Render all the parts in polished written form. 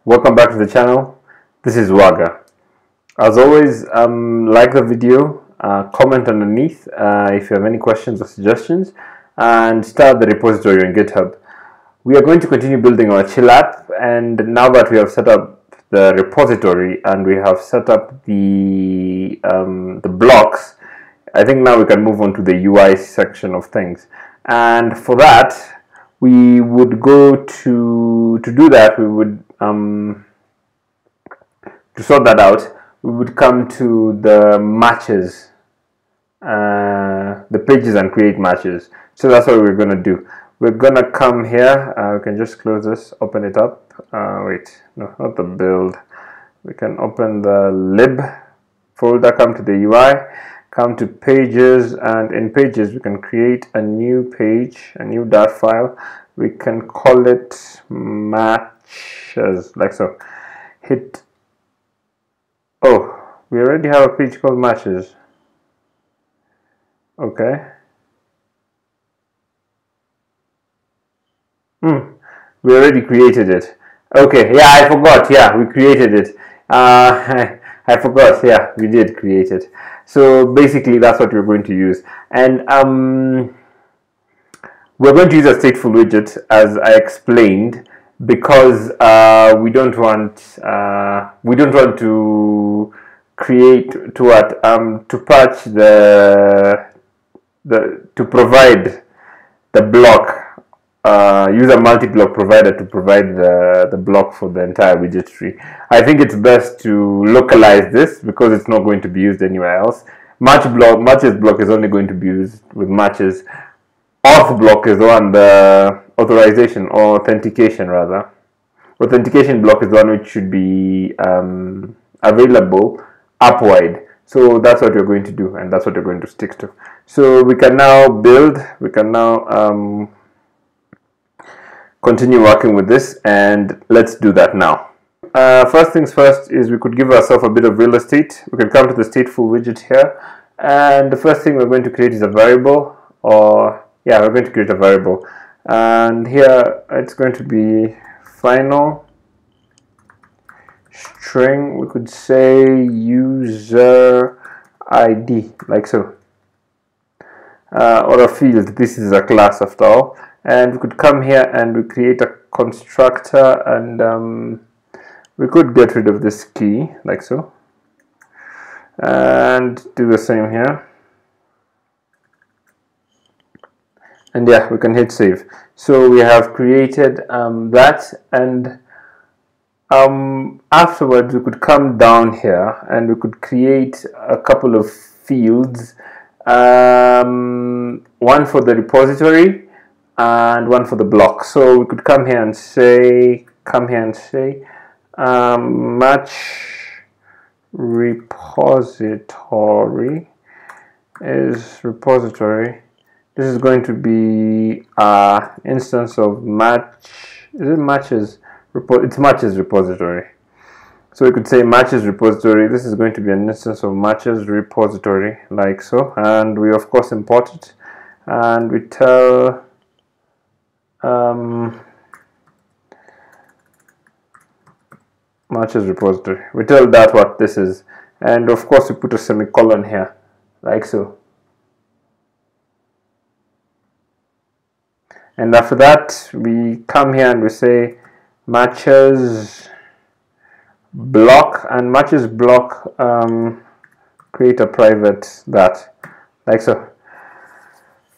Welcome back to the channel. This is Waga. As always, like the video, comment underneath if you have any questions or suggestions, and start the repository on GitHub. We are going to continue building our chill app, and now that we have set up the repository and we have set up the blocks, I think now we can move on to the UI section of things. And for that, we would go to do that, we would to sort that out, we would come to the matches, the pages, and create matches. So that's what we're going to do. We're going to come here, we can just close this, open it up, wait, no, not the build. We can open the lib folder, come to the UI, come to pages, and in pages we can create a new page, a new .dart file. We can call it matches, like so. Hit, oh, we already have a page called matches. Okay. We already created it. Okay, yeah, I forgot. Yeah, we created it. I forgot. Yeah, we did create it. So basically, that's what we're going to use. And we're going to use a stateful widget, as I explained, because we don't want to create to patch to provide the block. Use a multi-block provider to provide the block for the entire widget tree. I think it's best to localize this because it's not going to be used anywhere else. Matches block is only going to be used with matches. Auth block is the one, the authorization or authentication rather. Authentication block is the one which should be available app-wide. So that's what we're going to do, and that's what we're going to stick to. So we can now build, we can now continue working with this, and let's do that now. First things first is we could give ourselves a bit of real estate. We can come to the stateful widget here, and the first thing we're going to create is a variable, or yeah, we're going to create a variable, and here it's going to be final string. We could say user ID, like so, or a field. This is a class after all. And we could come here and we create a constructor, and we could get rid of this key, like so, and do the same here. And yeah, we can hit save. So we have created that, and afterwards we could come down here and we could create a couple of fields, one for the repository and one for the block. So we could come here and say match repository is repository. This is going to be instance of match. Is it matches? It's matches repository. So we could say matches repository. This is going to be an instance of matches repository, like so. And we of course import it, and we tell matches repository. We tell that what this is, and of course we put a semicolon here, like so. And after that, we come here and we say matches block, and matches block create a private like so,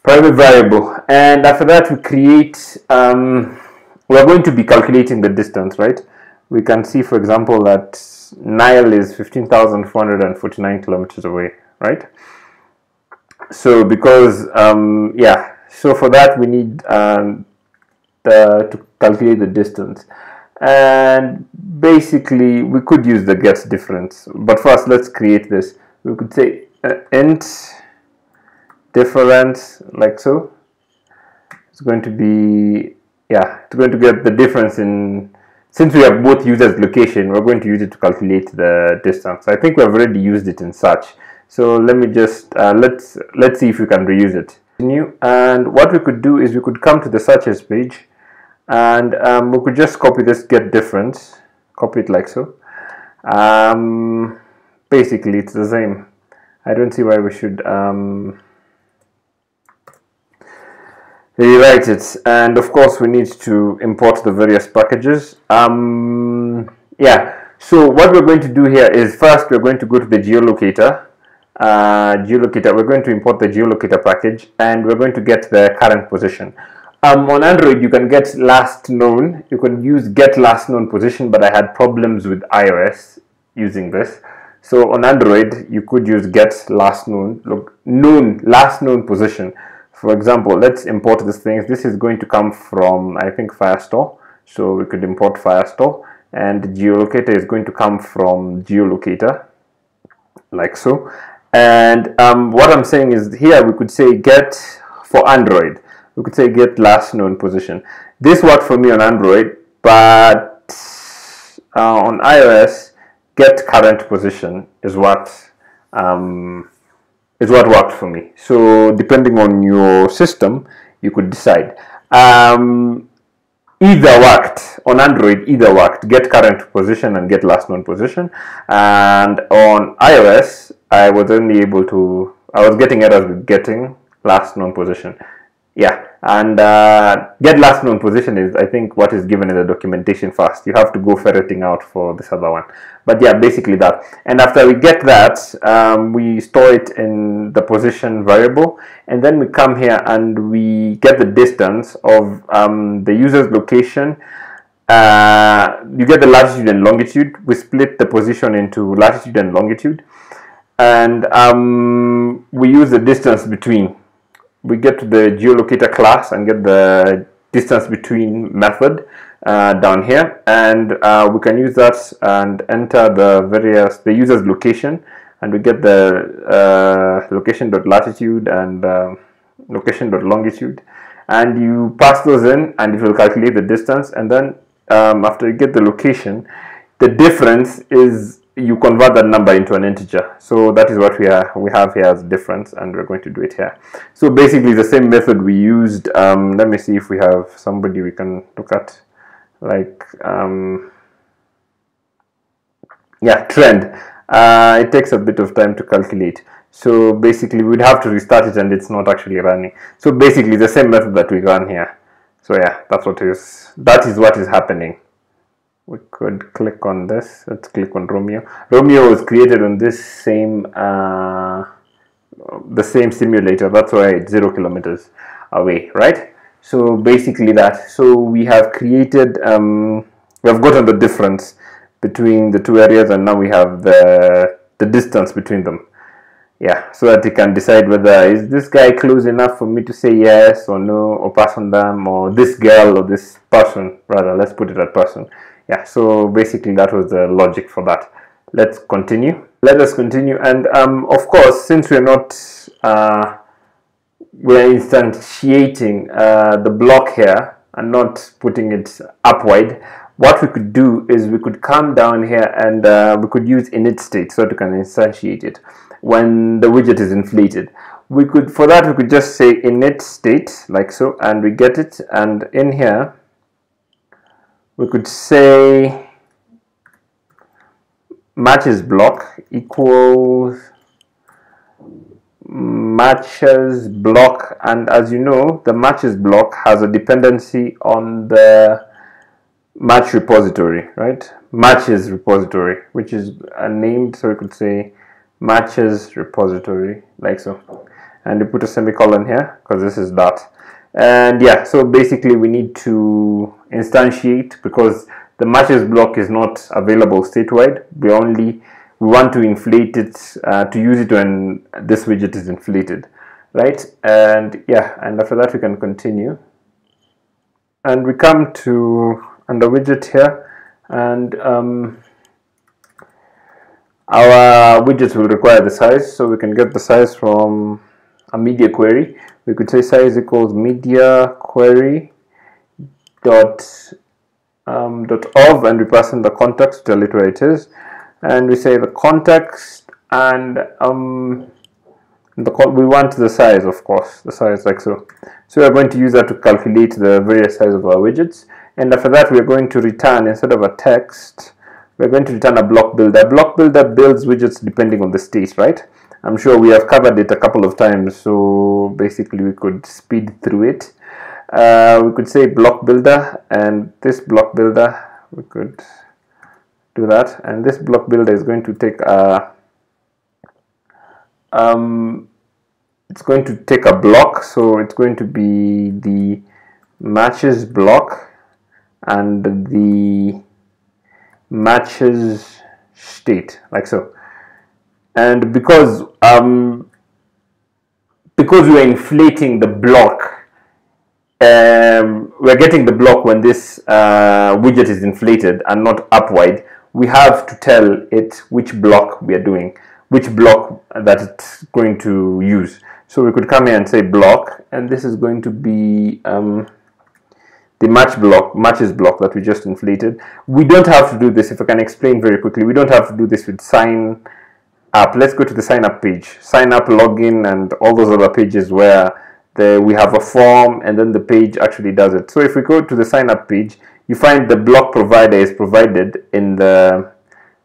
private variable. And after that we create we're going to be calculating the distance, right? We can see, for example, that Nile is 15,449 kilometers away, right? So because yeah, so for that we need to calculate the distance, and basically we could use the get difference, but first let's create this. We could say int difference, like so. It's going to be, yeah, it's going to get the difference in, since we have both used as location, we're going to use it to calculate the distance. I think we have already used it in search, so let me just let's see if we can reuse it. And what we could do is we could come to the searches page, and we could just copy this get difference, copy it like so. Basically it's the same. I don't see why we should rewrite it. And of course we need to import the various packages. Yeah, so what we're going to do here is first we're going to go to the geolocator. We're going to import the geolocator package, and we're going to get the current position. On Android you can get last known, you can use get last known position, but I had problems with iOS using this. So on Android you could use get last known, last known position. For example, let's import these things. This is going to come from, I think, Firestore, so we could import Firestore, and the geolocator is going to come from geolocator like so. And what I'm saying is here we could say get for Android, we could say get last known position. This worked for me on Android, but on iOS, get current position is what worked for me. So depending on your system, you could decide. Either worked on Android, either worked, get current position and get last known position. And on iOS, I was getting errors with getting last known position. Yeah, and get last known position is, I think, what is given in the documentation first. You have to go ferreting out for this other one. But yeah, basically that. And after we get that, we store it in the position variable, and then we come here and we get the distance of the user's location. You get the latitude and longitude. We split the position into latitude and longitude, and we use the distance between. We get to the geolocator class and get the distance between method down here, and we can use that and enter the user's location, and we get the location.latitude and location.longitude, and you pass those in and it will calculate the distance. And then after you get the location, the difference is you convert that number into an integer. So that is what we have here as difference, and we're going to do it here. So basically the same method we used. Let me see if we have somebody we can look at, like yeah, trend. It takes a bit of time to calculate, so basically we'd have to restart it and it's not actually running. So basically the same method that we run here. So yeah, that is what is happening. We could click on this. Let's click on Romeo. Romeo was created on this same the same simulator. That's why it's 0 kilometers away, right? So basically that. So we have created we have gotten the difference between the two areas, and now we have the distance between them. Yeah, so that you can decide whether is this guy close enough for me to say yes or no, or pass on them, or this girl or this person, rather. Let's put it at person. Yeah, so basically that was the logic for that. Let's continue. Let us continue. And of course, since we're not we're instantiating the block here and not putting it up wide, what we could do is we could come down here and we could use init state so that we can instantiate it when the widget is inflated. For that we could just say init state like so, and we get it, and in here we could say matches block equals matches block, and as you know, the matches block has a dependency on the match repository, right? Matches repository, which is named, so we could say matches repository like so, and we put a semicolon here because this is dot. And yeah, so basically we need to instantiate, because the matches block is not available statewide. We want to inflate it to use it when this widget is inflated, right? And yeah, and after that we can continue, and we come to under widget here, and our widgets will require the size, so we can get the size from a media query. We could say size equals media query dot of, and we pass in the context, tell it where it is, and we say the context, and we want the size, of course, the size like so. So we are going to use that to calculate the various size of our widgets, and after that we are going to return, instead of a text, we're going to return a block builder. Block builder builds widgets depending on the state, right? I'm sure we have covered it a couple of times, so basically we could speed through it. We could say block builder, and this block builder, we could do that, and this block builder is going to take a it's going to take a block, so it's going to be the matches block and the matches state, like so. And because we're inflating the block, we're getting the block when this widget is inflated and not upwide. We have to tell it which block we are doing, which block that it's going to use. So we could come here and say block, and this is going to be the matches block that we just inflated. We don't have to do this. If I can explain very quickly, we don't have to do this with sign up. Let's go to the sign up page, sign up, login, and all those other pages where we have a form and then the page actually does it. So if we go to the sign up page, you find the block provider is provided in the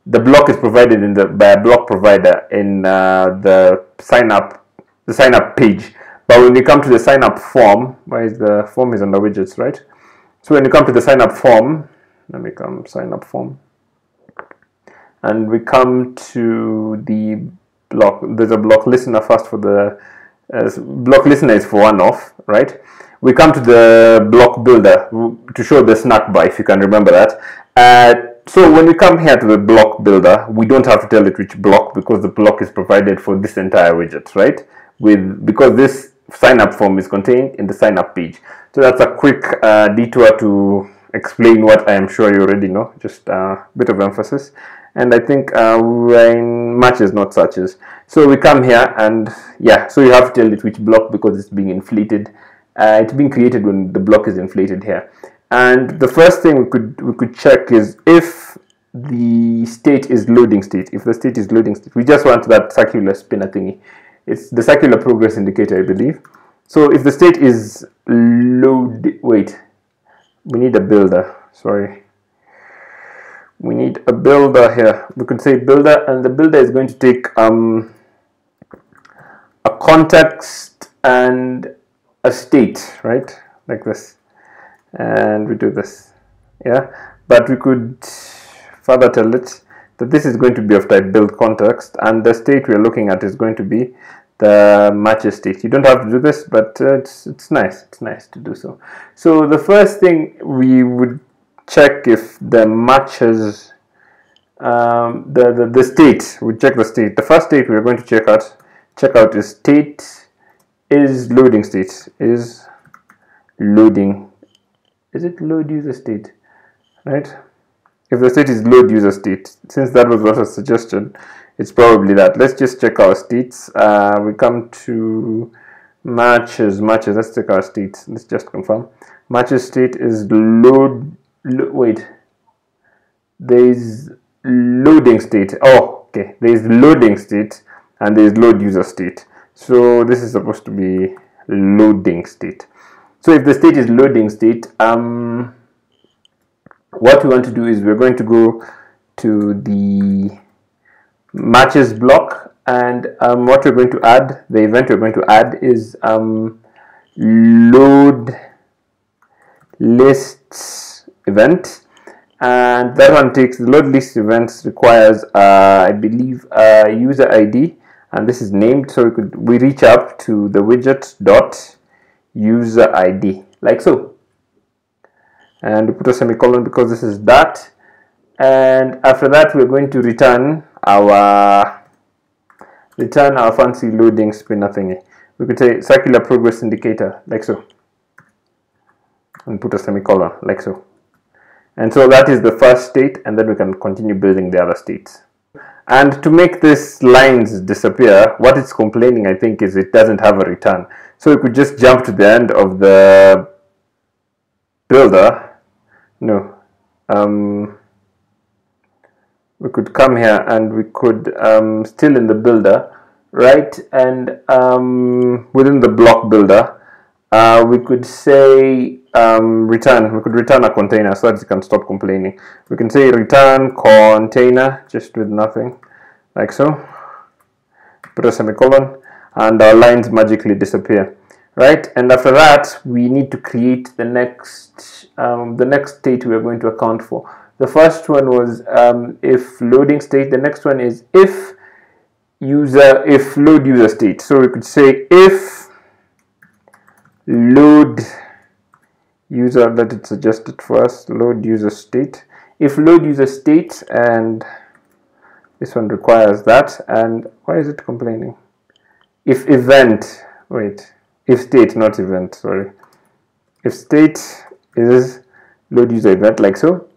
block is provided in by a block provider in the sign up page. But when you come to the sign up form, where is the form? Is under widgets, right? So when you come to the sign up form, let me come sign up form, and we come to the block. There's a block listener first for the block listener is for one-off, right? We come to the block builder to show the snack bar, if you can remember that. So when we come here to the block builder, we don't have to tell it which block, because the block is provided for this entire widget, right? Because this sign up form is contained in the sign up page. So that's a quick detour to explain what I am sure you already know, just a bit of emphasis. And I think we're in matches, not searches. So we come here, and yeah, so you have to tell it which block, because it's being inflated. It's being created when the block is inflated here. And the first thing we could check is if the state is loading state. If the state is loading state, we just want that circular spinner thingy. It's the circular progress indicator, I believe. So if the state is wait, we need a builder. Sorry. We need a builder here. We could say builder, and the builder is going to take a context and a state, right? Like this. And we do this. Yeah. But we could further tell it that this is going to be of type build context, and the state we're looking at is going to be the matches state. You don't have to do this, but it's nice. It's nice to do so. So the first thing we would check if the matches the state. We check the state. The first state we're going to check out is state is loading state. Is loading. Is it load user state? Right? If the state is load user state, since that was what a suggestion, it's probably that. Let's just check our states. We come to matches. Let's check our states. Let's just confirm. Matches state is wait. There is loading state. Oh, okay. There is loading state and there is load user state. So this is supposed to be loading state. So if the state is loading state, what we want to do is we're going to go to the matches block, and what we're going to add, the event we're going to add is load lists event, and that one takes the load list events requires I believe a user ID, and this is named, so we reach up to the widget dot user ID, like so, and we put a semicolon because this is that. And after that we're going to return our fancy loading spinner thingy. We could say circular progress indicator, like so, and put a semicolon, like so. And so that is the first state, and then we can continue building the other states. And to make this lines disappear, what it's complaining, I think, is it doesn't have a return. So we could just jump to the end of the builder. No. We could come here and we could still in the builder, right? And within the block builder, we could say return. We could return a container so that you can stop complaining. We can say return container just with nothing, like so. Put a semicolon, and our lines magically disappear, right? And after that, we need to create the next state we are going to account for. The first one was if loading state. The next one is if load user state. So we could say if load user, let it suggest it first, load user state. If load user state, and this one requires that, and why is it complaining? If event, wait, if state, not event, sorry. If state is load user event, like so.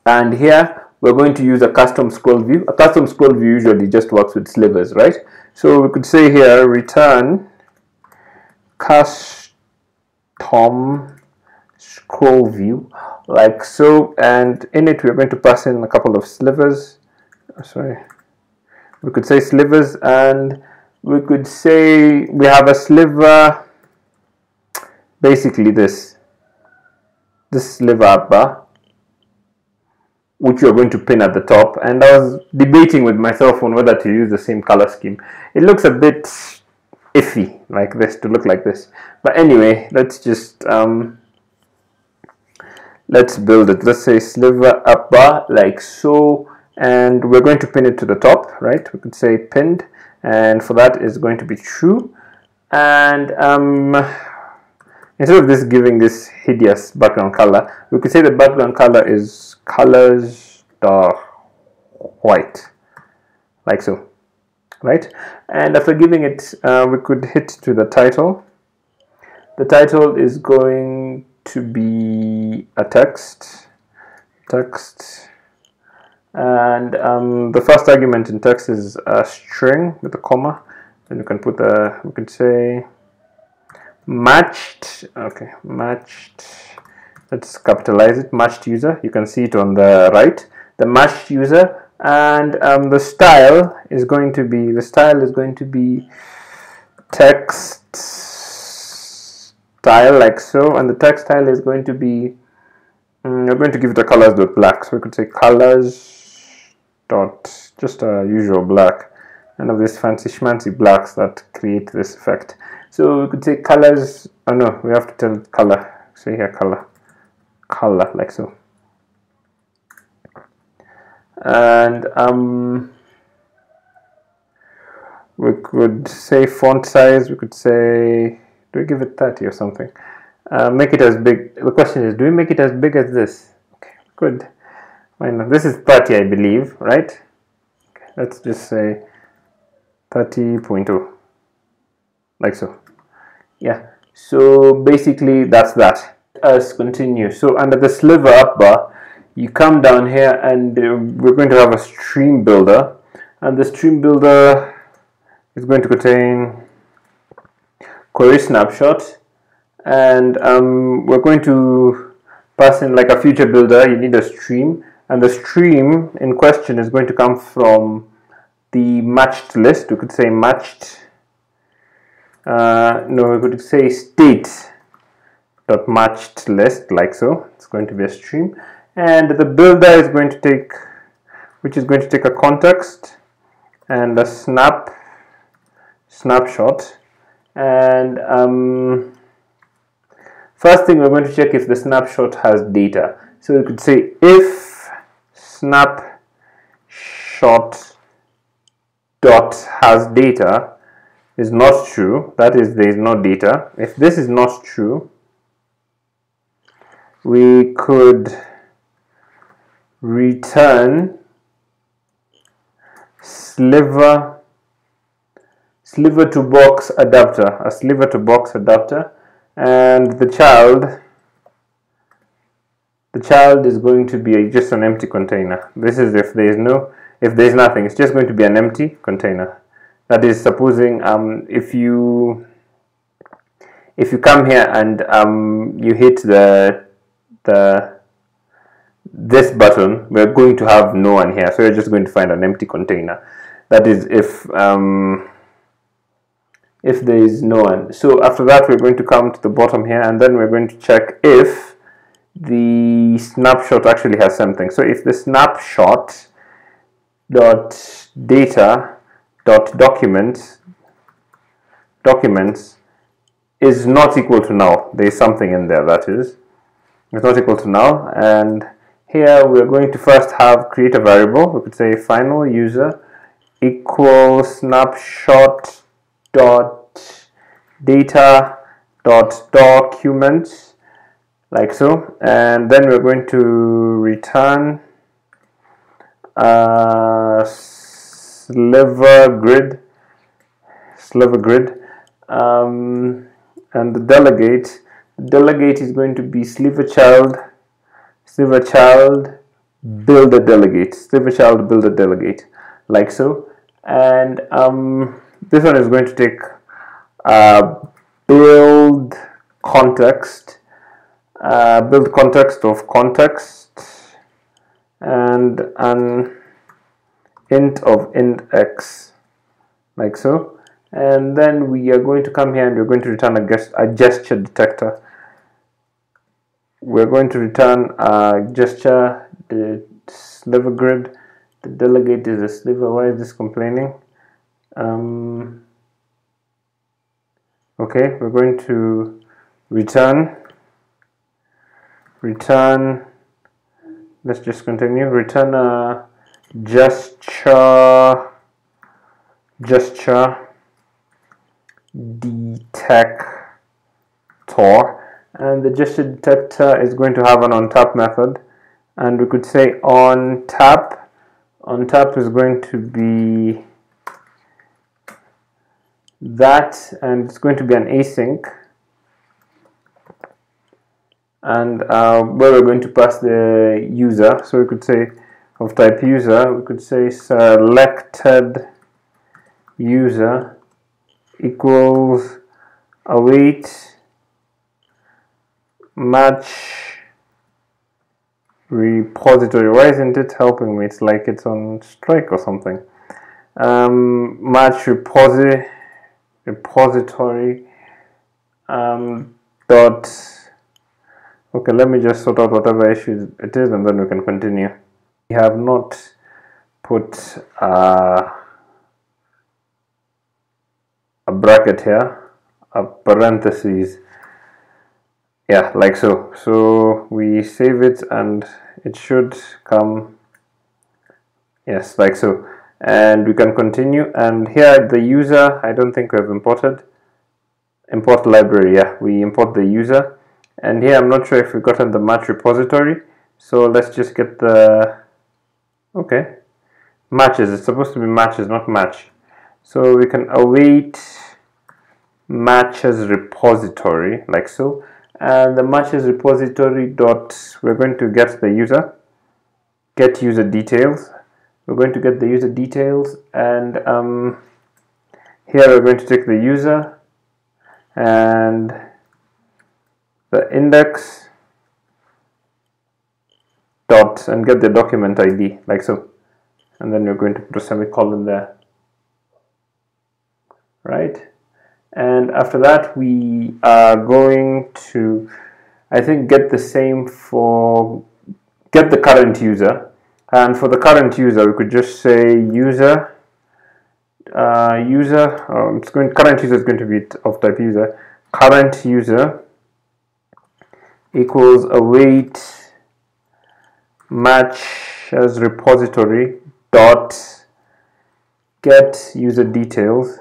And here we're going to use a custom scroll view. A custom scroll view usually just works with slivers, right? So we could say here return custom scroll view, like so, and in it we're going to pass in a couple of slivers. Sorry, we could say slivers, and we could say we have a sliver, basically this sliver up bar, which you're going to pin at the top. And I was debating with myself on whether to use the same color scheme. It looks a bit iffy like this, to look like this, but anyway, let's just let's build it. Let's say sliver up bar, like so, and we're going to pin it to the top, right? We could say pinned, and for that is going to be true. And instead of this giving this hideous background color, we could say the background color is colors white, like so, right? And after giving it, we could hit to the title. The title is going to be a text, and the first argument in text is a string with a comma. Then you can put we could say matched. Okay, matched. Let's capitalize it. Matched user. You can see it on the right. The matched user, and the style is going to be text style, like so, and the text style is going to be we're going to give it a colors.black. So we could say colors dot just a usual black, none of these fancy schmancy blacks that create this effect. So we could say colors. Oh no, we have to tell it color. Say here color, like so. And we could say font size. We could say, do we give it 30 or something? Make it as big. The question is, do we make it as big as this? Okay, good. Why not? This is 30, I believe, right? Okay, let's just say 30.0, like so. Yeah, so basically that's that. Let's continue. So under the sliver up bar, you come down here, and we're going to have a stream builder, and the stream builder is going to contain query snapshot, and we're going to pass in like a future builder. You need a stream, and the stream in question is going to come from the matched list. We could say matched, no, we could say state dot matched list, like so. It's going to be a stream, and the builder is going to take, a context and a snapshot. And first thing, we're going to check if the snapshot has data. So we could say if snapshot dot has data is not true, that is, there is no data. If this is not true, we could return sliver to box adapter, a sliver to box adapter, and the child is going to be just an empty container. This is if there's nothing, it's just going to be an empty container. That is, supposing if you come here and you hit this button, we're going to have no one here, so you're just going to find an empty container. That is if if there is no one. So after that, we're going to come to the bottom here, and then we're going to check if the snapshot actually has something. So if the snapshot dot data dot documents is not equal to null, there is something in there that is it's not equal to null. And here we're going to first create a variable. We could say final user equals snapshot dot data dot documents, like so, and then we're going to return sliver grid, and the delegate is going to be sliver child build a delegate, like so. And this one is going to take build context of context and an int of index, like so. And then we are going to come here and we're going to return a gesture detector. We're going to return a gesture, the sliver grid. The delegate is a sliver. Why is this complaining? Okay, we're going to return. Let's just continue. Return a gesture detector, and the gesture detector is going to have an onTap method, and we could say onTap is going to be that, and it's going to be an async, and where we're going to pass the user. So we could say of type user, we could say selected user equals await match repository. Why isn't it helping me? It's like it's on strike or something. Match repository dot. Okay, let me just sort out whatever issue it is, and then we can continue. We have not put a bracket here, a parentheses, yeah, like so. So we save it and it should come, yes, like so, and we can continue. And here the user, I don't think we have imported. Import library, yeah, we import the user. And here I'm not sure if we've gotten the match repository, so let's just get the, okay, matches. It's supposed to be matches, not match. So we can await matches repository, like so. And the matches repository dot, we're going to get the user, get user details. We're going to get the user details, and here we're going to take the user and the index dot and get the document ID, like so. And then we're going to put a semicolon there, right? And after that, we are going to, I think, get the same for get the current user. And for the current user, we could just say user current user is going to be of type user. Current user equals await match as repository dot get user details,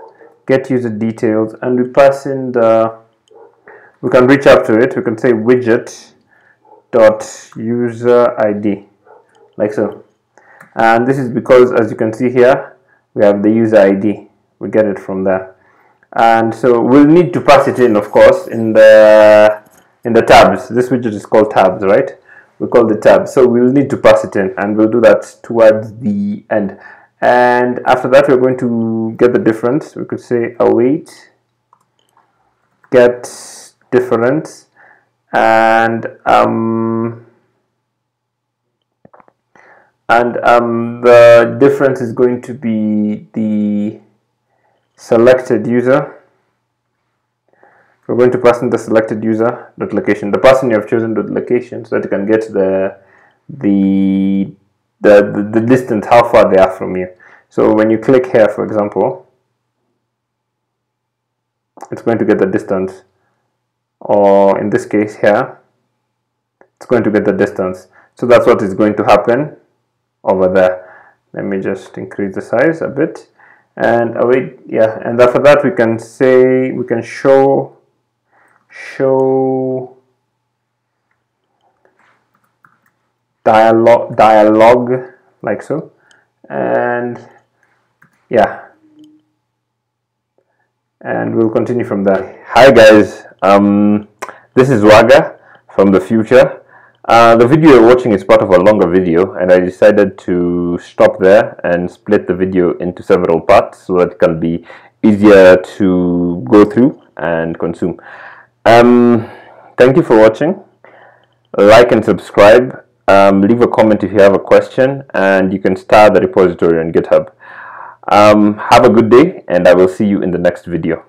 and we pass in the, we can reach out to it. We can say widget dot user ID, like so. And this is because, as you can see here, we have the user ID. We get it from there. And so we'll need to pass it in, of course, in the tabs. This widget is called tabs, right? We call the tabs. So we'll need to pass it in, and we'll do that towards the end. And after that, we're going to get the difference. We could say await get difference, and the difference is going to be the selected user we're going to pass in the selected user dot location, the person you have chosen dot location, so that you can get the distance, how far they are from you. So when you click here, for example, it's going to get the distance, or in this case here, it's going to get the distance. So that's what is going to happen over there. Let me just increase the size a bit, and wait, yeah, and after that we can say, we can show dialogue like so, and yeah, and we'll continue from there. Hi guys, this is Waga from the future. The video you're watching is part of a longer video, and I decided to stop there and split the video into several parts so that it can be easier to go through and consume. Thank you for watching. Like and subscribe. Leave a comment if you have a question, and you can start the repository on GitHub. Have a good day, and I will see you in the next video.